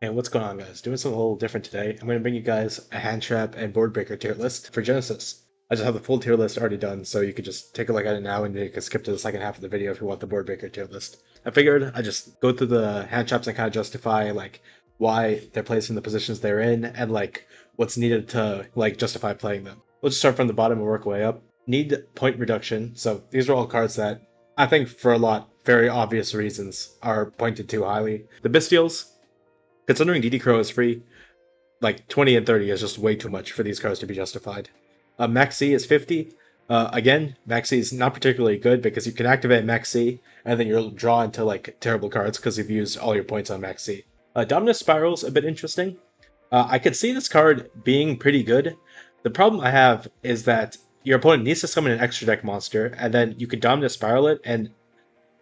Hey, what's going on, guys? Doing something a little different today. I'm going to bring you guys a Handtrap and Board Breaker tier list for Genesis. I just have the full tier list already done, so you could just take a look at it now and you can skip to the second half of the video if you want the Board Breaker tier list. I figured I'd just go through the Handtraps and kind of justify why they're placed in the positions they're in and what's needed to justify playing them. We'll just start from the bottom and work our way up. Need point reduction. So these are all cards that I think for a lot very obvious reasons are pointed too highly. The Bestials, considering DD Crow is free, like 20 and 30 is just way too much for these cards to be justified. Max C is 50. Again, Max C is not particularly good because you can activate Max C and then you'll draw into terrible cards because you've used all your points on Max C. Dominus Spiral's a bit interesting. I could see this card being pretty good. The problem I have is that your opponent needs to summon an extra deck monster, and then you can Dominus Spiral it, and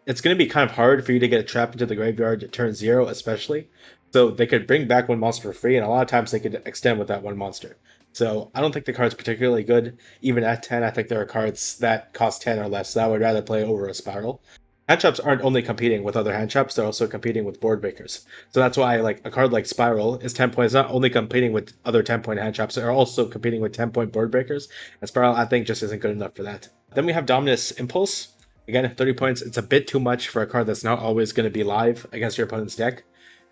it's going to be kind of hard for you to get a trap into the graveyard at turn 0, especially. So they could bring back one monster for free, and a lot of times they could extend with that one monster. So I don't think the card's particularly good. Even at 10, I think there are cards that cost 10 or less that I would rather play over a Spiral. Handtraps aren't only competing with other handtraps, they're also competing with board breakers. So that's why a card like Spiral is 10 points, not only competing with other 10-point handtraps, they're also competing with 10-point board breakers. And Spiral, I think, just isn't good enough for that. Then we have Dominus Impulse. Again, 30 points, it's a bit too much for a card that's not always going to be live against your opponent's deck.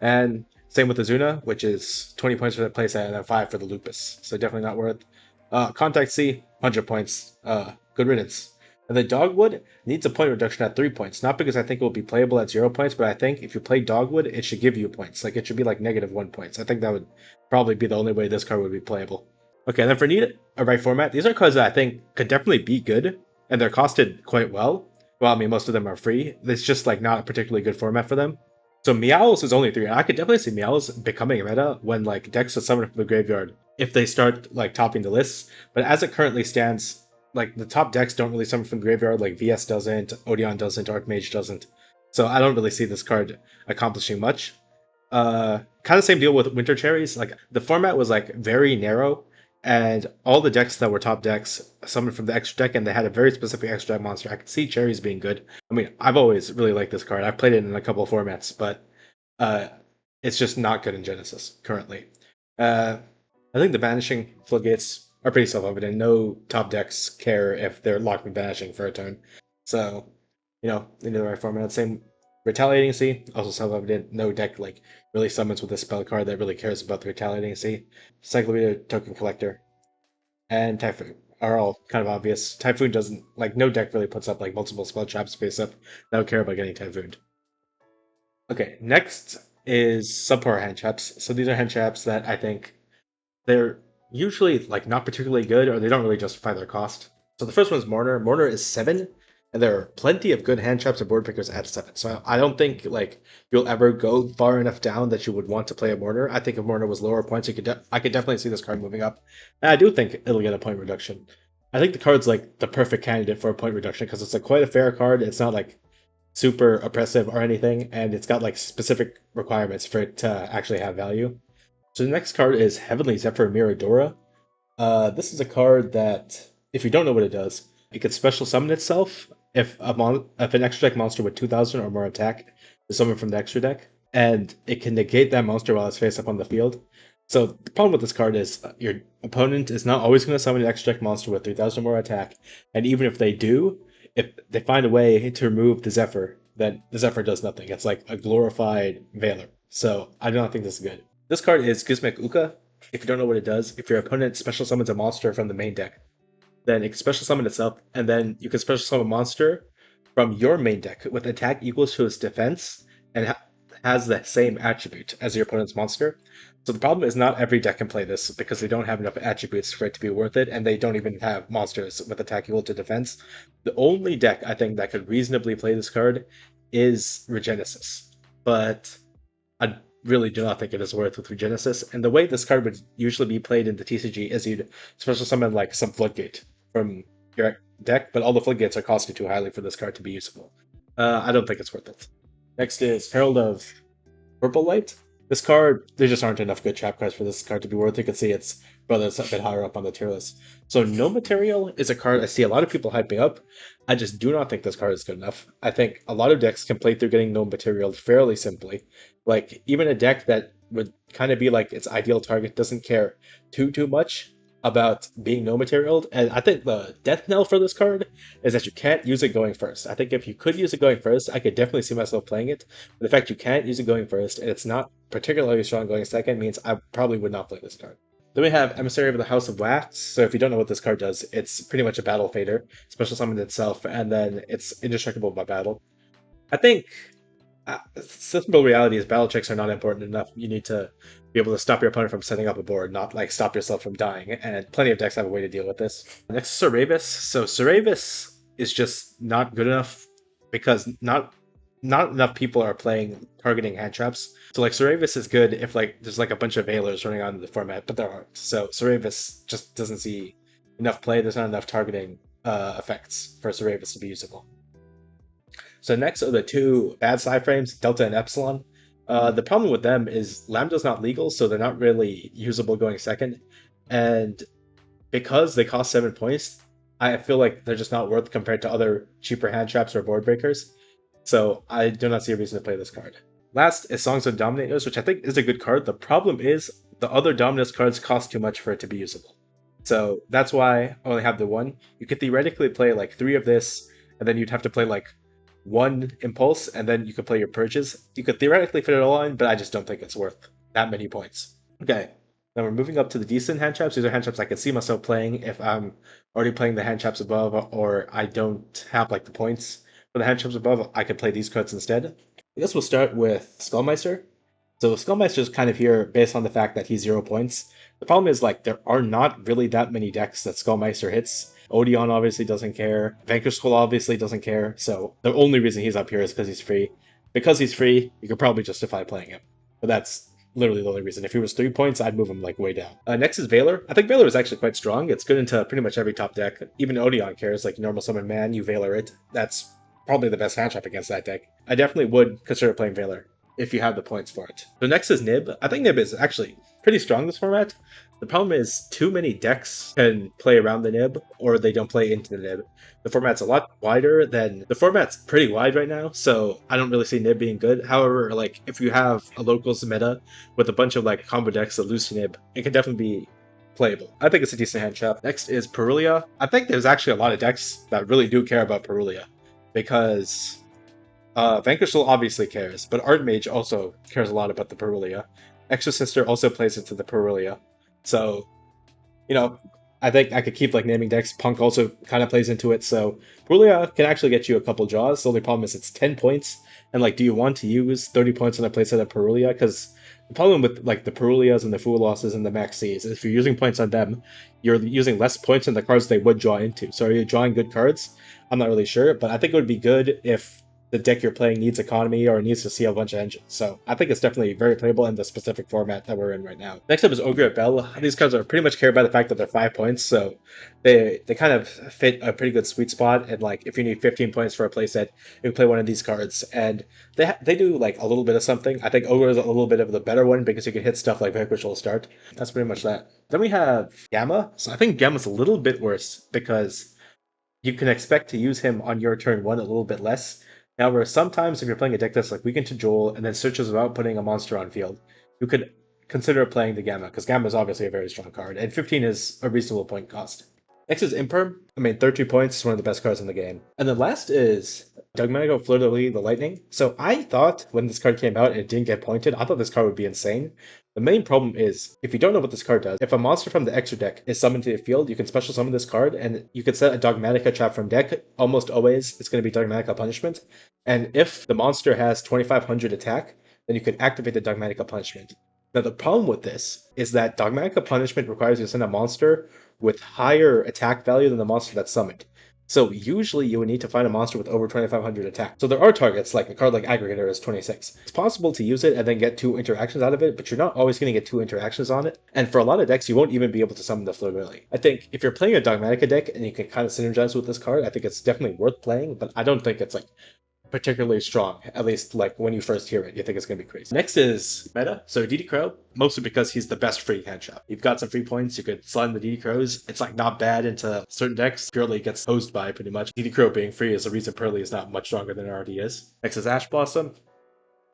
And same with the Zuna, which is 20 points for the playset and then 5 for the Lupus. So definitely not worth. Contact C, 100 points. Good riddance. And the Dogwood needs a point reduction at 3 points. Not because I think it will be playable at 0 points, but I think if you play Dogwood, it should give you points. Like, it should be like -1 points. I think that would probably be the only way this card would be playable. Okay, and then for Need a Right format, these are cards that I think could definitely be good, and they're costed quite well. Well, I mean, most of them are free. It's just not a particularly good format for them. So Meowls is only 3. I could definitely see Meowls becoming a meta when decks are summoned from the graveyard if they start topping the lists. But as it currently stands, the top decks don't really summon from the graveyard. Like VS doesn't, Odeon doesn't, Archmage doesn't. So I don't really see this card accomplishing much. Kind of same deal with Winter Cherries. The format was very narrow, and all the decks that were top decks summoned from the extra deck, and they had a very specific extra deck monster. I could see Cherries being good. I mean, I've always really liked this card. I've played it in a couple of formats, but it's just not good in Genesis currently. I think the Banishing Floodgates are pretty self-evident. No top decks care if they're locked in Banishing for a turn. So, they need the right format. Same Retaliating Sea, also self-evident. No deck really summons with a spell card that really cares about the Retaliating Sea. Cyclopedia, Token Collector, and Typhoon are all kind of obvious. Typhoon doesn't no deck really puts up multiple spell traps face up that would care about getting Typhooned. Okay, next is subpar hand traps. So these are hand traps that I think they're usually not particularly good, or they don't really justify their cost. So the first one is Mourner. Mourner is 7, and there are plenty of good hand traps and board pickers at 7. So I don't think you'll ever go far enough down that you would want to play a Mourner. I think if Mourner was lower points, I could definitely see this card moving up. And I do think it'll get a point reduction. I think the card's the perfect candidate for a point reduction because it's quite a fair card. It's not super oppressive or anything, and it's got specific requirements for it to actually have value. So the next card is Heavenly Zephyr Miradora. This is a card that, if you don't know what it does, it can special summon itself if an extra deck monster with 2,000 or more attack is summoned from the extra deck, and it can negate that monster while it's face up on the field. So the problem with this card is your opponent is not always going to summon an extra deck monster with 3,000 or more attack, and even if they do, if they find a way to remove the Zephyr, then the Zephyr does nothing. It's like a glorified Veiler. So I do not think this is good. This card is Gizmek Uka. If you don't know what it does, if your opponent special summons a monster from the main deck, then it can special summon itself, and then you can special summon a monster from your main deck with attack equals to its defense and has the same attribute as your opponent's monster. So the problem is not every deck can play this because they don't have enough attributes for it to be worth it, and they don't even have monsters with attack equal to defense. The only deck I think that could reasonably play this card is Regenesis, but I really do not think it is worth with Regenesis. And the way this card would usually be played in the TCG is you'd special summon some Floodgate from your deck, but all the Floodgates are costed too highly for this card to be useful. I don't think it's worth it. Next is Herald of Purple Light. This card, there just aren't enough good trap cards for this card to be worth it. You can see its brother's a bit higher up on the tier list. So No Material is a card I see a lot of people hyping up. I just do not think this card is good enough. I think a lot of decks can play through getting No Material fairly simply. Even a deck that would kind of be like its ideal target, doesn't care too much about being no materialed. And I think the death knell for this card is that you can't use it going first. I think if you could use it going first, I could definitely see myself playing it. But the fact you can't use it going first and it's not particularly strong going second means I probably would not play this card. Then we have Emissary of the House of Wax. So if you don't know what this card does, it's pretty much a battle fader, special summon itself, and then it's indestructible by battle. I think simple reality is battle checks are not important enough. You need to be able to stop your opponent from setting up a board, not like stop yourself from dying. And plenty of decks have a way to deal with this. Next is Ceravis. So Ceravis is just not good enough because not enough people are playing targeting hand traps. So like Ceravis is good if like there's like a bunch of Veilers running on the format, but there aren't. So Ceravis just doesn't see enough play. There's not enough targeting effects for Ceravis to be usable. So next are the two bad side frames, Delta and Epsilon. The problem with them is Lambda's not legal, so they're not really usable going second. And because they cost 7 points, I feel like they're just not worth compared to other cheaper hand traps or board breakers. So I do not see a reason to play this card. Last is Songs of Dominators, which I think is a good card. The problem is the other Dominus cards cost too much for it to be usable. So that's why I only have the one. You could theoretically play like 3 of this, and then you'd have to play like 1 Impulse, and then you could play your Purges. You could theoretically fit it all in, but I just don't think it's worth that many points. Okay, now we're moving up to the decent hand traps. These are hand traps I can see myself playing if I'm already playing the hand traps above, or I don't have like the points for the hand traps above. I could play these cards instead. I guess we'll start with Skullmeister. So Skullmeister is kind of here based on the fact that he's 0 points. The problem is like there are not really that many decks that Skullmeister hits. Odeon obviously doesn't care. Vanquish Skull obviously doesn't care. So the only reason he's up here is because he's free. Because he's free, you could probably justify playing him. But that's literally the only reason. If he was 3 points, I'd move him like way down. Next is Veiler. I think Veiler is actually quite strong. It's good into pretty much every top deck. Even Odeon cares. Like normal summon man, you Veiler it. That's probably the best hand trap against that deck. I definitely would consider playing Veiler if you have the points for it. So next is Nib. I think Nib is actually pretty strong this format. The problem is too many decks can play around the Nib, or they don't play into the Nib. The format's a lot wider than... The format's pretty wide right now, so I don't really see Nib being good. However, like, if you have a locals meta with a bunch of, like, combo decks that lose to Nib, it can definitely be playable. I think it's a decent hand trap. Next is Perulia. I think there's actually a lot of decks that really do care about Perulia, because... Vanquish Soul obviously cares, but Archmage also cares a lot about the Perulia. Extra Sister also plays into the Perulia. So, you know, I think I could keep like naming decks. Punk also kind of plays into it. So Perulia can actually get you a couple draws. The only problem is it's 10 points. And like, do you want to use 30 points on a playset of Perulia? Because the problem with like the Perulias and the Fool Losses and the Maxis is if you're using points on them, you're using less points on the cards they would draw into. So are you drawing good cards? I'm not really sure, but I think it would be good if the deck you're playing needs economy or needs to see a bunch of engines. So I think it's definitely very playable in the specific format that we're in right now. Next up is Ogre at Bell. These cards are pretty much carried by the fact that they're 5 points, so they kind of fit a pretty good sweet spot. And like if you need 15 points for a playset, you can play one of these cards. And they do like a little bit of something. I think Ogre is a little bit of the better one because you can hit stuff like Vanquish will start. That's pretty much that. Then we have Gamma. So I think Gamma's a little bit worse because you can expect to use him on your turn 1 a little bit less. However, sometimes if you're playing a deck that's like Weaken to Joel and then searches without putting a monster on field, you could consider playing the Gamma, because Gamma is obviously a very strong card, and 15 is a reasonable point cost. Next is Imperm. 33 points is one of the best cards in the game. And then last is Dogmatico Fleur-de-Lis, the Lightning. So I thought when this card came out and it didn't get pointed, I thought this card would be insane. The main problem is, if you don't know what this card does, if a monster from the extra deck is summoned to the field, you can special summon this card, and you can set a Dogmatica trap from deck. Almost always, it's going to be Dogmatica Punishment. And if the monster has 2500 attack, then you can activate the Dogmatica Punishment. Now the problem with this is that Dogmatica Punishment requires you to send a monster with higher attack value than the monster that's summoned. So usually you would need to find a monster with over 2500 attack. So there are targets, like a card like Aggregator is 26. It's possible to use it and then get 2 interactions out of it, but you're not always going to get 2 interactions on it. And for a lot of decks, you won't even be able to summon the Fleur-de-Lis. I think if you're playing a Dogmatica deck and you can kind of synergize with this card, I think it's definitely worth playing, but I don't think it's like particularly strong, at least like when you first hear it, you think it's going to be crazy. Next is Meta, so DD Crow, mostly because he's the best free hand trap. You've got some free points, you could slide in the DD Crows. It's like not bad into certain decks, purely gets hosed by pretty much. DD Crow being free is the reason Pearly is not much stronger than it already is. Next is Ash Blossom.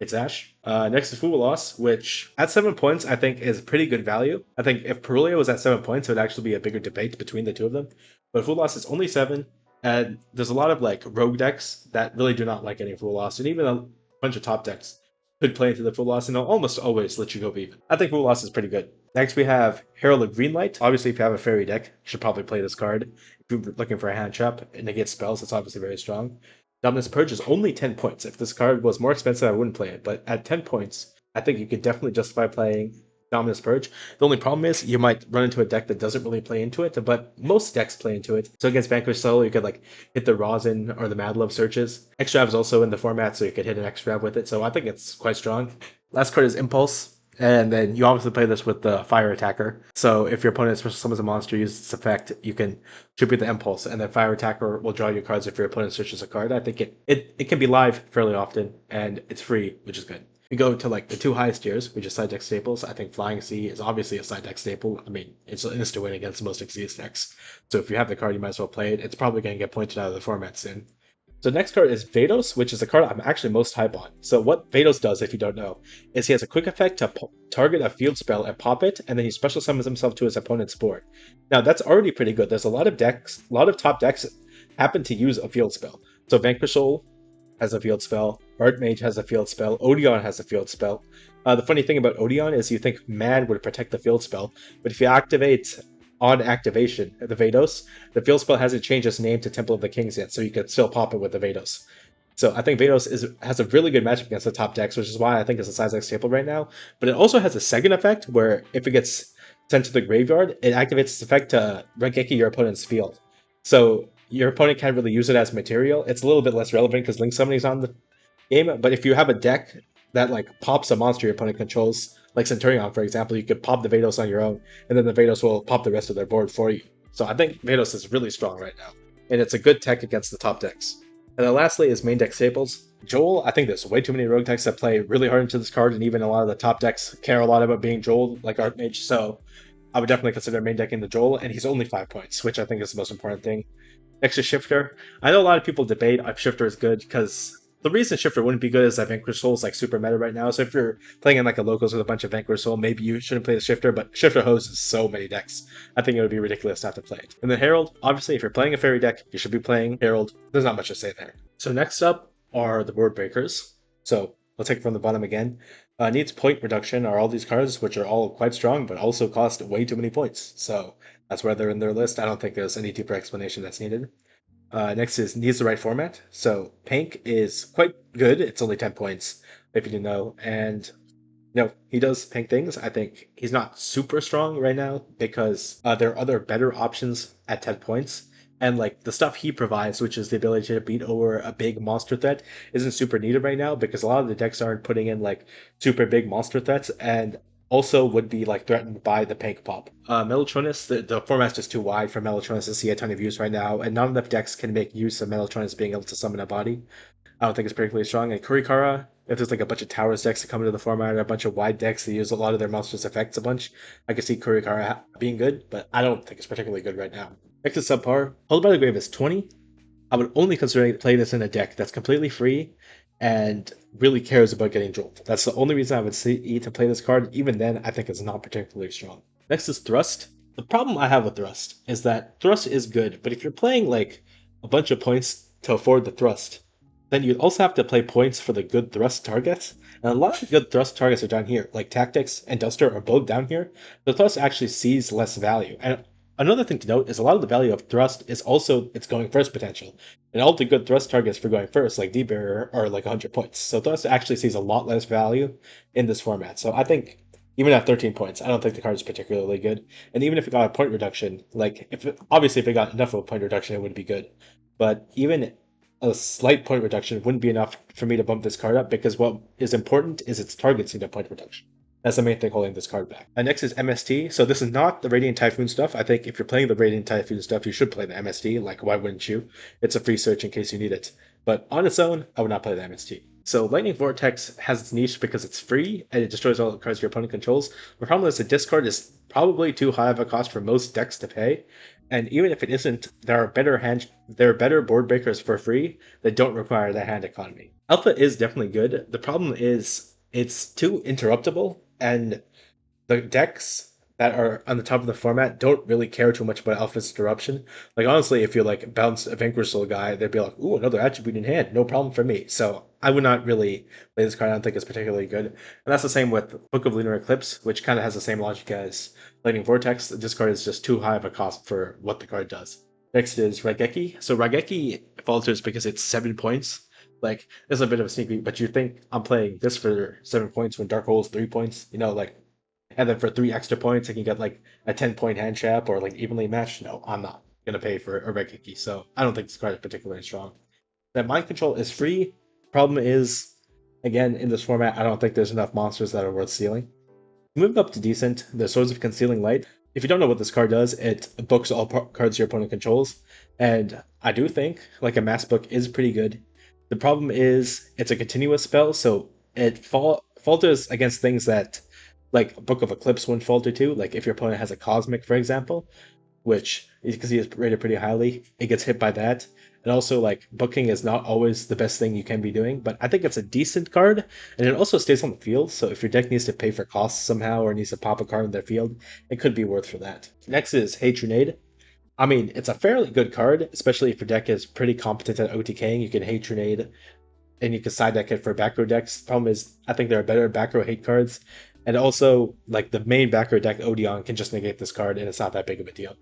It's Ash. Next is Full Loss, which at 7 points I think is pretty good value. I think if Perulia was at 7 points, it would actually be a bigger debate between the two of them. But Full Loss is only 7, and there's a lot of like rogue decks that really do not like any Full Loss, and even a bunch of top decks could play into the Full Loss, and they'll almost always let you go even. I think Full Loss is pretty good. Next we have Herald of Greenlight. Obviously, if you have a fairy deck, you should probably play this card. If you're looking for a hand trap and negate spells, it's obviously very strong. Dominus Purge is only 10 points. If this card was more expensive, I wouldn't play it. But at 10 points, I think you could definitely justify playing Dominus Purge. The only problem is you might run into a deck that doesn't really play into it, but most decks play into it. So against Vanquish Soul, you could like hit the Rosin or the Mad Love searches. Extrav is also in the format, so you could hit an Extrav with it. So I think it's quite strong. Last card is Impulse. And then you obviously play this with the Fire Attacker. So if your opponent special summons a monster, uses its effect, you can tribute the Impulse, and then Fire Attacker will draw you cards if your opponent searches a card. I think it can be live fairly often, and it's free, which is good. We go to like the two highest tiers, which is side deck staples. I think Flying Sea is obviously a side deck staple. I mean, it's an instant win against most Xyz decks. So if you have the card, you might as well play it. It's probably going to get pointed out of the format soon. So next card is Vados, which is the card I'm actually most hype on. So what Vados does, if you don't know, is he has a quick effect to target a field spell and pop it, and then he special summons himself to his opponent's board. Now that's already pretty good. There's a lot of top decks happen to use a field spell. So Vanquish Soul has a field spell, Archmage has a field spell, Odeon has a field spell. The funny thing about Odeon is you think Man would protect the field spell, but if you activate on activation, the Vados, the field spell hasn't changed its name to Temple of the Kings yet, so you could still pop it with the Vados. So I think Vados has a really good matchup against the top decks, which is why I think it's a size X staple right now. But it also has a second effect where if it gets sent to the graveyard, it activates its effect to Rengeki your opponent's field. So your opponent can't really use it as material. It's a little bit less relevant because Link Summoning is on the game, but if you have a deck that like pops a monster your opponent controls, like Centurion, for example, you could pop the Vados on your own, and then the Vados will pop the rest of their board for you. So I think Vados is really strong right now, and it's a good tech against the top decks. And then lastly is main deck staples. Joel, I think there's way too many rogue decks that play really hard into this card, and even a lot of the top decks care a lot about being Joel, like Archmage, so I would definitely consider main decking the Joel, and he's only 5 points, which I think is the most important thing. Next is Shifter. I know a lot of people debate if Shifter is good, because the reason Shifter wouldn't be good is that Vanquish Soul is like super meta right now. So if you're playing in like a locals with a bunch of Vanquish Soul, maybe you shouldn't play the Shifter, but Shifter hoses so many decks. I think it would be ridiculous to have to play it. And then Herald, obviously if you're playing a fairy deck, you should be playing Herald. There's not much to say there. So next up are the board breakers. So let's take it from the bottom again. Needs point reduction are all these cards, which are all quite strong, but also cost way too many points. So that's why they're in their list. I don't think there's any deeper explanation that's needed. Next is needs the right format. So Pank is quite good. It's only 10 points, if you didn't know. And no, he does Pank things. I think he's not super strong right now because there are other better options at 10 points. And like the stuff he provides, which is the ability to beat over a big monster threat, isn't super needed right now because a lot of the decks aren't putting in like super big monster threats. And also would be like threatened by the Pank pop. Mellotronus, the format's just too wide for Mellotronus to see a ton of use right now, and not enough decks can make use of Mellotronus being able to summon a body. I don't think it's particularly strong. And Kurikara, if there's like a bunch of Towers decks that come into the format, or a bunch of wide decks that use a lot of their monsters' effects a bunch, I could see Kurikara being good, but I don't think it's particularly good right now. Next is subpar. Hold by the Grave is 20. I would only consider playing this in a deck that's completely free and really cares about getting Jolt. That's the only reason I would see to play this card. Even then, I think it's not particularly strong. Next is Thrust. The problem I have with Thrust is that Thrust is good, but if you're playing like a bunch of points to afford the Thrust, then you'd also have to play points for the good Thrust targets. And a lot of good Thrust targets are down here, like Tactics and Duster are both down here. The Thrust actually sees less value. And another thing to note is a lot of the value of Thrust is also its going first potential. And all the good Thrust targets for going first, like D-Bearer, are like 100 points. So Thrust actually sees a lot less value in this format. So I think even at 13 points, I don't think the card is particularly good. And even if it got a point reduction, like obviously if it got enough of a point reduction, it would be good. But even a slight point reduction wouldn't be enough for me to bump this card up because what is important is its targets need a point reduction. That's the main thing holding this card back. Next is MST. So this is not the Radiant Typhoon stuff. I think if you're playing the Radiant Typhoon stuff, you should play the MST. Like, why wouldn't you? It's a free search in case you need it. but on its own, I would not play the MST. So Lightning Vortex has its niche because it's free and it destroys all the cards your opponent controls. The problem is the discard is probably too high of a cost for most decks to pay, and even if it isn't, there are better board breakers for free that don't require that hand economy. Alpha is definitely good. The problem is it's too interruptible, and the decks that are on the top of the format don't really care too much about Alpha's interruption. Like honestly, if you like bounce a Vanquishal guy, they'd be like, "Ooh, another attribute in hand, no problem for me." So I would not really play this card. I don't think it's particularly good. And that's the same with Book of Lunar Eclipse, which kind of has the same logic as Lightning Vortex. This card is just too high of a cost for what the card does. Next is Raigeki. So Raigeki falters because it's 7 points. Like, it's a bit of a sneak peek, but you think I'm playing this for 7 points when Dark Hole is 3 points? You know, like, and then for 3 extra points, I can get like a 10 point hand trap or like evenly matched. No, I'm not gonna pay for a red kiki, so I don't think this card is particularly strong. That mind control is free. Problem is, again, in this format, I don't think there's enough monsters that are worth stealing. Moving up to decent, the Swords of Concealing Light. If you don't know what this card does, it books all cards your opponent controls, and I do think like a mass book is pretty good. The problem is it's a continuous spell, so it falters against things that like Book of Eclipse wouldn't falter to. Like if your opponent has a Cosmic, for example, which because he is rated pretty highly, it gets hit by that. And also, like booking is not always the best thing you can be doing, but I think it's a decent card, and it also stays on the field. So if your deck needs to pay for costs somehow or needs to pop a card in their field, it could be worth for that. Next is Hatronade. I mean, it's a fairly good card, especially if your deck is pretty competent at OTKing. You can Hatronade and you can side deck it for back row decks. Problem is, I think there are better back row hate cards, and also like the main back row deck Odeon can just negate this card, and it's not that big of a deal.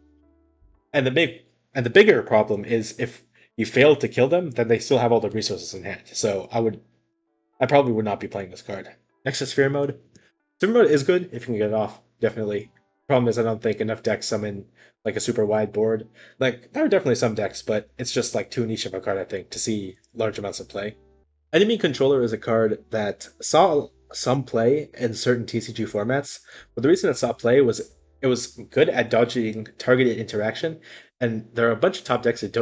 And the bigger problem is if you fail to kill them, then they still have all the resources in hand. So I probably would not be playing this card. Next is Sphere Mode. Sphere Mode is good if you can get it off, definitely. Problem is I don't think enough decks summon like a super wide board. Like there are definitely some decks, but it's just like too niche of a card, I think, to see large amounts of play. Enemy Controller is a card that saw some play in certain TCG formats, but the reason it saw play was it was good at dodging targeted interaction, and there are a bunch of top decks that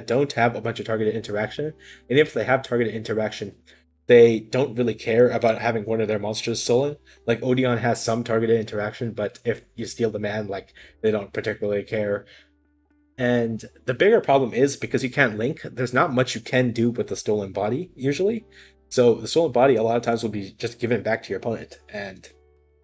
don't have a bunch of targeted interaction, and if they have targeted interaction, they don't really care about having one of their monsters stolen. Like Odeon has some targeted interaction, but if you steal the man, like they don't particularly care. And the bigger problem is because you can't link, there's not much you can do with the stolen body, usually. So the stolen body a lot of times will be just given back to your opponent, and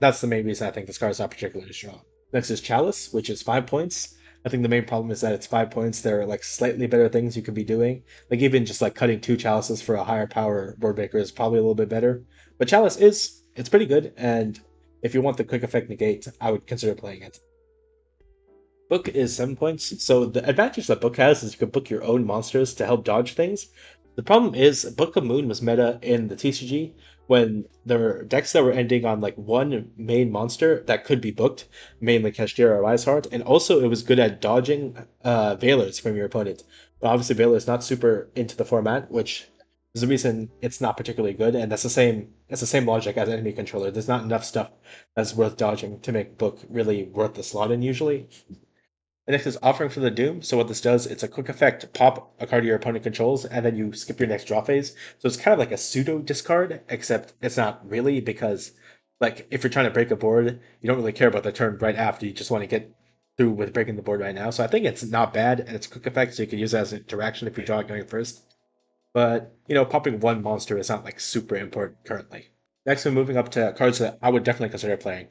that's the main reason I think this card is not particularly strong. Next is Chalice, which is 5 points. I think the main problem is that it's 5 points. There are like slightly better things you could be doing. Like even just like cutting 2 chalices for a higher power board breaker is probably a little bit better. But Chalice it's pretty good, and if you want the quick effect negate, I would consider playing it. Book is 7 points. So the advantage that Book has is you can book your own monsters to help dodge things. The problem is Book of Moon was meta in the TCG when there were decks that were ending on like one main monster that could be booked, mainly Kashtira or Wiseheart, and also it was good at dodging Veilers from your opponent. But obviously Veiler is not super into the format, which is the reason it's not particularly good, and that's the same logic as enemy controller. There's not enough stuff that's worth dodging to make Book really worth the slot in usually. The next is Offering for the Doom. So what this does, it's a quick effect, pop a card your opponent controls, and then you skip your next draw phase. So it's kind of like a pseudo discard, except it's not really because like if you're trying to break a board, you don't really care about the turn right after. You just want to get through with breaking the board right now. So I think it's not bad, and it's a quick effect, so you can use it as an interaction if you draw it going first. But popping one monster is not like super important currently. Next, we're moving up to cards that I would definitely consider playing.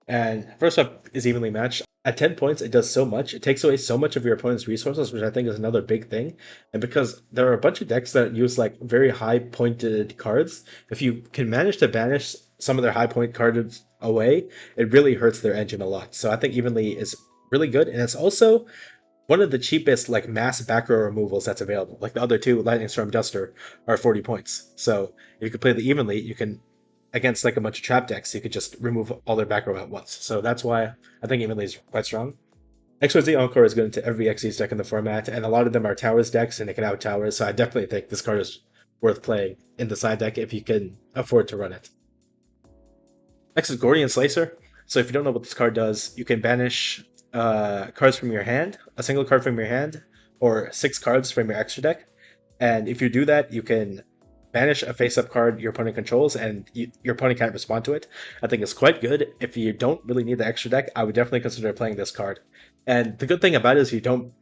And first up is evenly matched. At 10 points, it does so much. It takes away so much of your opponent's resources, which I think is another big thing. And because there are a bunch of decks that use like very high pointed cards, if you can manage to banish some of their high point cards away, it really hurts their engine a lot. So I think evenly is really good. And it's also one of the cheapest like mass back row removals that's available. Like the other two, Lightning Storm Duster, are 40 points. So if you can play the evenly, you can against like a bunch of trap decks, you could just remove all their back row at once. So that's why I think evenly is quite strong. XYZ Encore is good into every Xyz deck in the format, and a lot of them are towers decks and they can out towers, so I definitely think this card is worth playing in the side deck if you can afford to run it. Next is Gordian Slicer. So if you don't know what this card does, you can banish cards from your hand, a single card from your hand, or 6 cards from your extra deck. And if you do that, you can banish a face-up card your opponent controls, and your opponent can't respond to it. I think it's quite good. If you don't really need the extra deck, I would definitely consider playing this card. And the good thing about it is you don't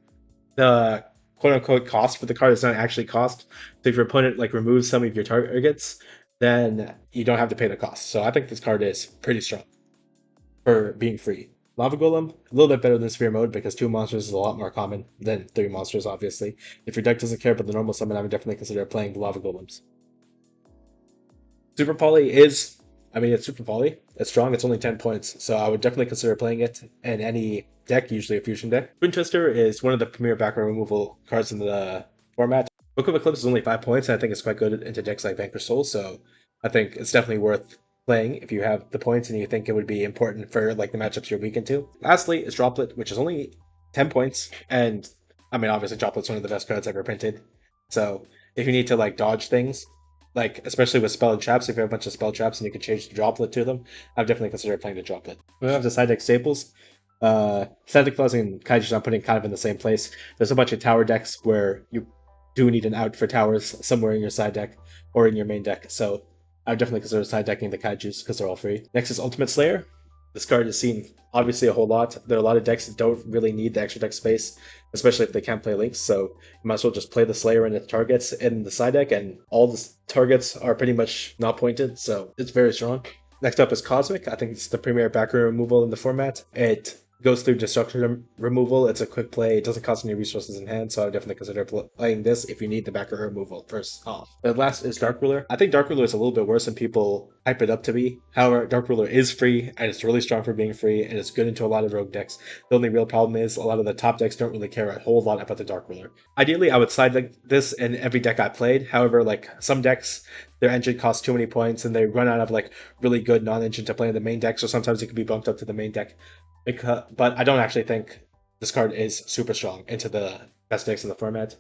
the quote-unquote cost for the card is not actually cost. So if your opponent like removes some of your targets, then you don't have to pay the cost. So I think this card is pretty strong for being free. Lava Golem, a little bit better than Sphere Mode because 2 monsters is a lot more common than 3 monsters, obviously. If your deck doesn't care about the normal summon, I would definitely consider playing the Lava Golems. Super Poly is, I mean, it's Super Poly. It's strong, it's only 10 points, so I would definitely consider playing it in any deck, usually a fusion deck. Twin Twister is one of the premier background removal cards in the format. Book of Eclipse is only 5 points, and I think it's quite good into decks like Vanquish Soul, so I think it's definitely worth playing if you have the points and you think it would be important for like the matchups you're weak into. Lastly is Droplet, which is only 10 points, and I mean obviously Droplet's one of the best cards ever printed. So if you need to like dodge things, like especially with spell and traps, if you have a bunch of spell traps and you can change the Droplet to them, I've definitely considered playing the Droplet. We have the side deck staples. Santa Claus and Kaiju I'm putting kind of in the same place. There's a bunch of tower decks where you do need an out for towers somewhere in your side deck or in your main deck. So I would definitely consider side decking the Kaijus because they're all free. Next is Ultimate Slayer. This card is seen obviously a whole lot. There are a lot of decks that don't really need the extra deck space, especially if they can't play links. So you might as well just play the Slayer and its targets in the side deck, and all the targets are pretty much not pointed, so it's very strong. Next up is Cosmic. I think it's the premier backer removal in the format. It goes through destruction removal. It's a quick play. It doesn't cost any resources in hand, so I would definitely consider playing this if you need the backer removal first off. The last is Dark Ruler. I think Dark Ruler is a little bit worse than people hype it up to be. However, Dark Ruler is free, and it's really strong for being free, and it's good into a lot of rogue decks. The only real problem is a lot of the top decks don't really care a whole lot about the Dark Ruler. Ideally, I would side deck this in every deck I played. However, like some decks, their engine costs too many points, and they run out of like really good non-engine to play in the main deck, so sometimes it can be bumped up to the main deck. But I don't actually think this card is super strong into the best decks in the format.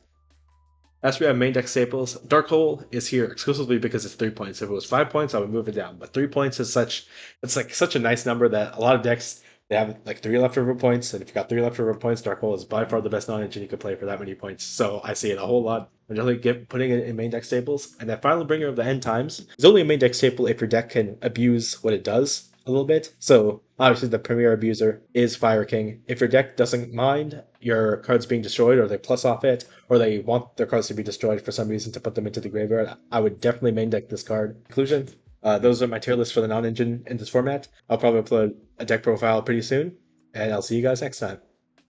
As we have main deck staples, Dark Hole is here exclusively because it's 3 points. If it was 5 points, I would move it down. But 3 points is it's like such a nice number that a lot of decks they have like 3 leftover points, and if you got 3 leftover points, Dark Hole is by far the best non-engine you could play for that many points. So I see it a whole lot. I'm definitely putting it in main deck staples. And that Final Bringer of the End Times is only a main deck staple if your deck can abuse what it does a little bit. So obviously the premier abuser is Fire King. If your deck doesn't mind your cards being destroyed, or they plus off it, or they want their cards to be destroyed for some reason to put them into the graveyard, I would definitely main deck this card. Conclusion, those are my tier lists for the non-engine in this format. I'll probably upload a deck profile pretty soon, and I'll see you guys next time.